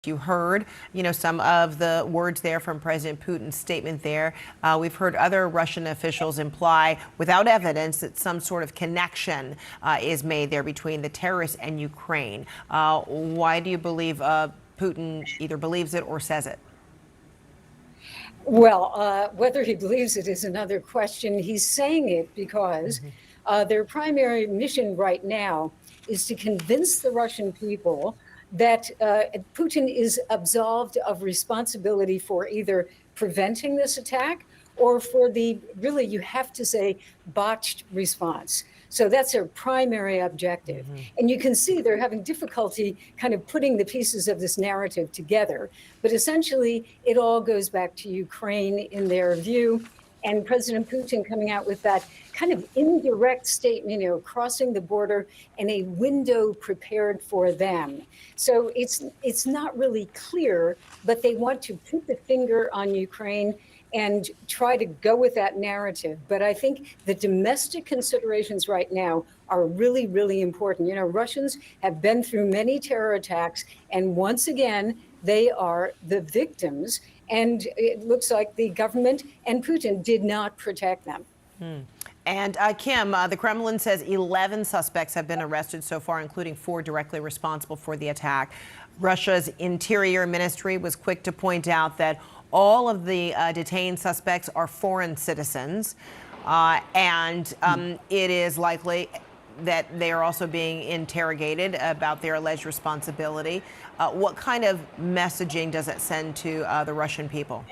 You heard, some of the words there from President Putin's statement there. We've heard other Russian officials imply, without evidence, that some sort of connection is made there between the terrorists and Ukraine. Why do you believe Putin either believes it or says it? Well, whether he believes it is another question. He's saying it because their primary mission right now is to convince the Russian people that Putin is absolved of responsibility for either preventing this attack or for the, really, you have to say, botched response. So that's their primary objective. And you can see they're having difficulty kind of putting the pieces of this narrative together. But essentially, it all goes back to Ukraine in their view. And President Putin coming out with that kind of indirect statement, crossing the border and a window prepared for them. So it's not really clear, but they want to put the finger on Ukraine and try to go with that narrative. But I think the domestic considerations right now are really, really important. Russians have been through many terror attacks, and once again, they are the victims. And it looks like the government and Putin did not protect them. And Kim, the Kremlin says 11 suspects have been arrested so far, including 4 directly responsible for the attack. Russia's Interior Ministry was quick to point out that all of the detained suspects are foreign citizens, and it is likely that they are also being interrogated about their alleged responsibility. What kind of messaging does it send to the Russian people?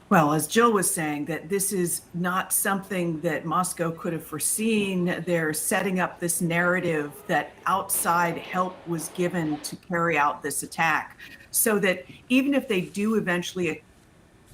Well, as Jill was saying, that this is not something that Moscow could have foreseen. They're setting up this narrative that outside help was given to carry out this attack, so that even if they do eventually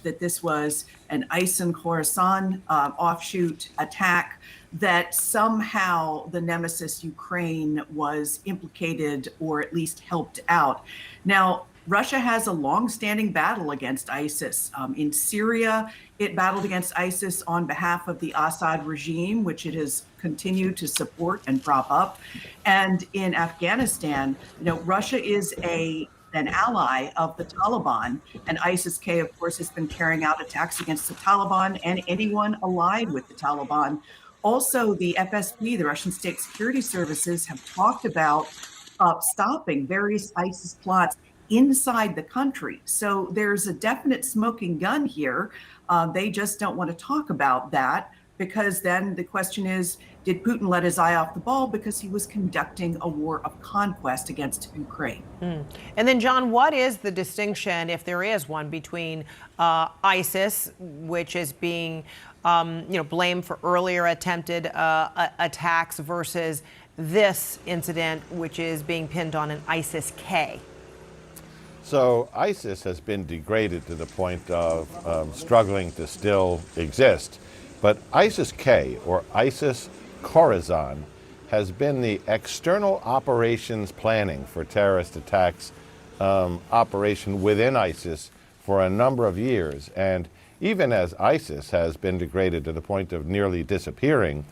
that this was an ISIS Khorasan offshoot attack, that somehow the nemesis Ukraine was implicated or at least helped out. Now, Russia has a long-standing battle against ISIS. In Syria, it battled against ISIS on behalf of the Assad regime, which it has continued to support and prop up. And in Afghanistan, Russia is an ally of the Taliban, and ISIS-K, of course, has been carrying out attacks against the Taliban and anyone allied with the Taliban. Also, the FSB, the Russian State Security Services, have talked about stopping various ISIS plots inside the country. So there's a definite smoking gun here. They just don't want to talk about that, because then the question is, did Putin let his eye off the ball because he was conducting a war of conquest against Ukraine? And then, John, what is the distinction, if there is one, between ISIS, which is being blamed for earlier attempted attacks, versus this incident, which is being pinned on an ISIS-K? So ISIS has been degraded to the point of struggling to still exist. But ISIS-K, or ISIS Khorasan, has been the external operations planning for terrorist attacks operation within ISIS for a number of years. And even as ISIS has been degraded to the point of nearly disappearing,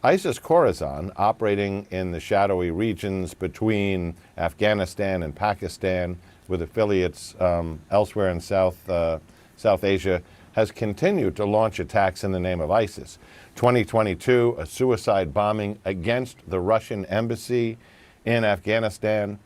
ISIS Khorasan, operating in the shadowy regions between Afghanistan and Pakistan, with affiliates elsewhere in South Asia, has continued to launch attacks in the name of ISIS. 2022, a suicide bombing against the Russian embassy in Afghanistan.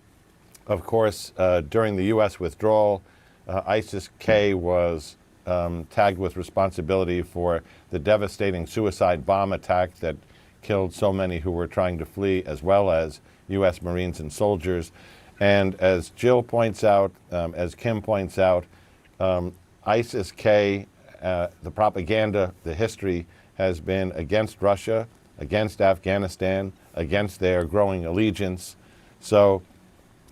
Of course, during the U.S. withdrawal, ISIS-K was tagged with responsibility for the devastating suicide bomb attack that killed so many who were trying to flee, as well as U.S. Marines and soldiers. And as Jill points out, as Kim points out, ISIS-K, the propaganda, the history has been against Russia, against Afghanistan, against their growing allegiance. So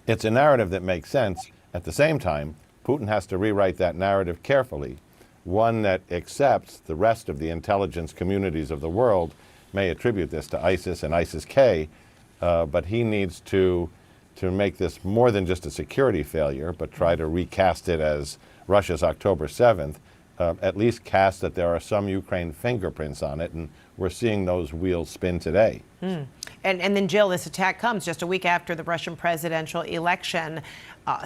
it's a narrative that makes sense. At the same time, Putin has to rewrite that narrative carefully, one that accepts the rest of the intelligence communities of the world may attribute this to ISIS and ISIS-K, but he needs to make this more than just a security failure, but try to recast it as Russia's October 7th, at least cast that there are some Ukraine fingerprints on it, and we're seeing those wheels spin today. And then, Jill, this attack comes just a week after the Russian presidential election.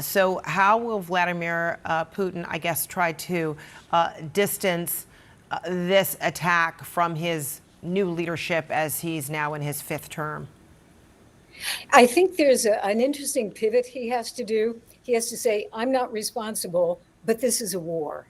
So how will Vladimir Putin, I guess, try to distance this attack from his new leadership as he's now in his 5th term? I think there's an interesting pivot he has to do. He has to say, I'm not responsible, but this is a war.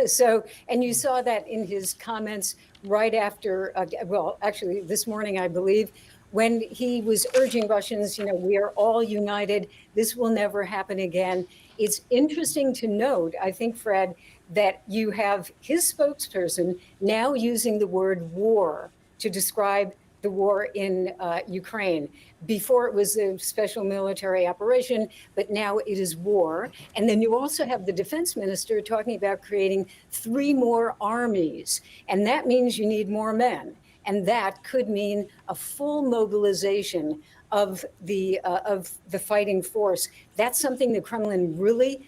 So, and you saw that in his comments right after, well, actually this morning, I believe, when he was urging Russians, we are all united. This will never happen again. It's interesting to note, I think, Fred, that you have his spokesperson now using the word war to describe the war in Ukraine. Before it was a special military operation, but now it is war. And then you also have the defense minister talking about creating 3 more armies. And that means you need more men. And that could mean a full mobilization of the fighting force. That's something the Kremlin really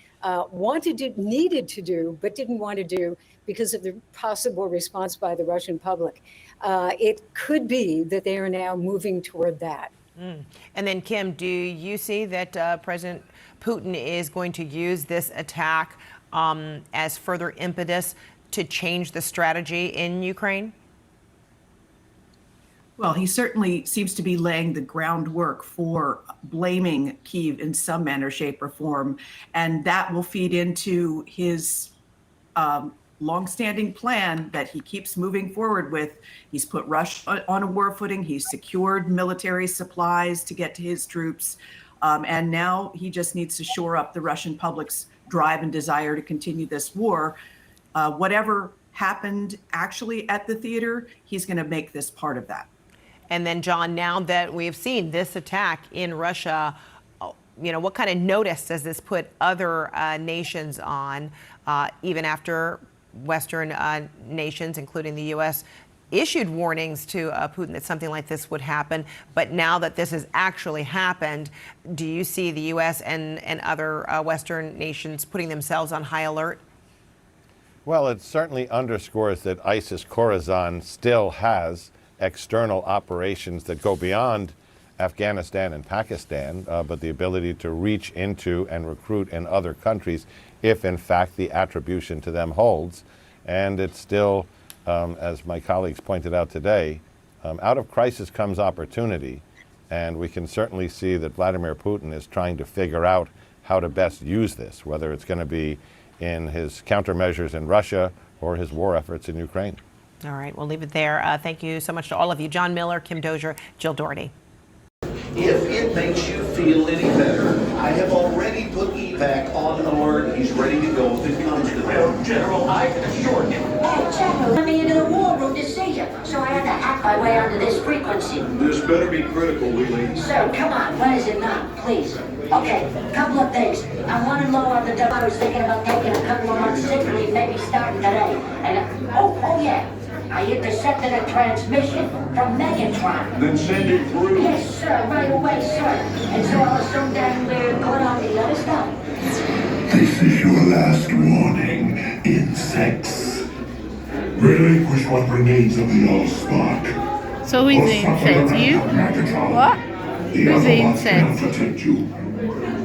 needed to do, but didn't want to do because of the possible response by the Russian public. It could be that they are now moving toward that. And then, Kim, do you see that President Putin is going to use this attack as further impetus to change the strategy in Ukraine? Well, he certainly seems to be laying the groundwork for blaming Kyiv in some manner, shape, or form. And that will feed into his longstanding plan that he keeps moving forward with. He's put Russia on a war footing. He's secured military supplies to get to his troops. And now he just needs to shore up the Russian public's drive and desire to continue this war. Whatever happened actually at the theater, he's going to make this part of that. And then, John, now that we've seen this attack in Russia, what kind of notice does this put other nations on, even after Western nations, including the U.S., issued warnings to Putin that something like this would happen? But now that this has actually happened, do you see the U.S. and other Western nations putting themselves on high alert? Well, it certainly underscores that ISIS-Khorasan still has external operations that go beyond Afghanistan and Pakistan, but the ability to reach into and recruit in other countries if, in fact, the attribution to them holds. And it's still, as my colleagues pointed out today, out of crisis comes opportunity. And we can certainly see that Vladimir Putin is trying to figure out how to best use this, whether it's going to be in his countermeasures in Russia or his war efforts in Ukraine. All right, we'll leave it there. Thank you so much to all of you. John Miller, Kim Dozier, Jill Doherty. If it makes you feel any better, I have already put evac on alert. He's ready to go if it comes to that. General, I can assure you. Hey, General, let me into the war room to see you, so I had to hack my way onto this frequency. This better be critical, Wheelie. So, come on, what is it now, please? Okay, couple of things. I wanted low on the double. I was thinking about taking a couple of months sick leave, maybe starting today. And, oh yeah. I intercepted a transmission from Megatron. Then send it through. Yes, sir, right away, sir. And so I was so damn weird going on the other stuff. This is your last warning, insects. Relinquish what remains of the Allspark. So who's the insect? You? What? Who's the insect? Protect you.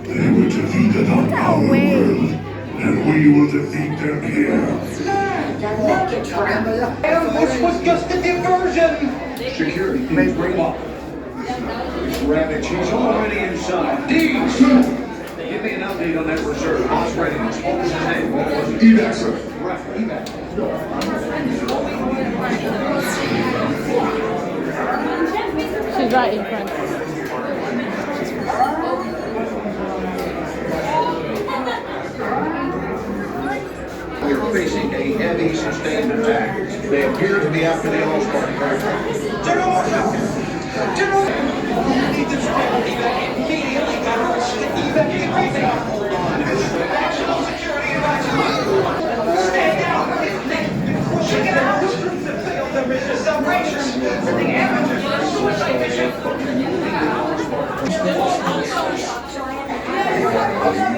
They were defeated on our world, and we will defeat them here. The Megatron. This was just a diversion. Security, please bring up. Rabbit, she's already inside. Deeds! Give me an update on that reserve. Boss readiness. What was his name? What was it? Evac, sir. Right, evac. She's right in front. We are facing a heavy, sustained attack. They appear to be after the All-Star territory. General, watch out! General! Need to immediately evacuate. Hold on. National security advisory. Stay down with me. Check it out. There is a celebration. The amateurs for a suicide mission. So I had to hack my way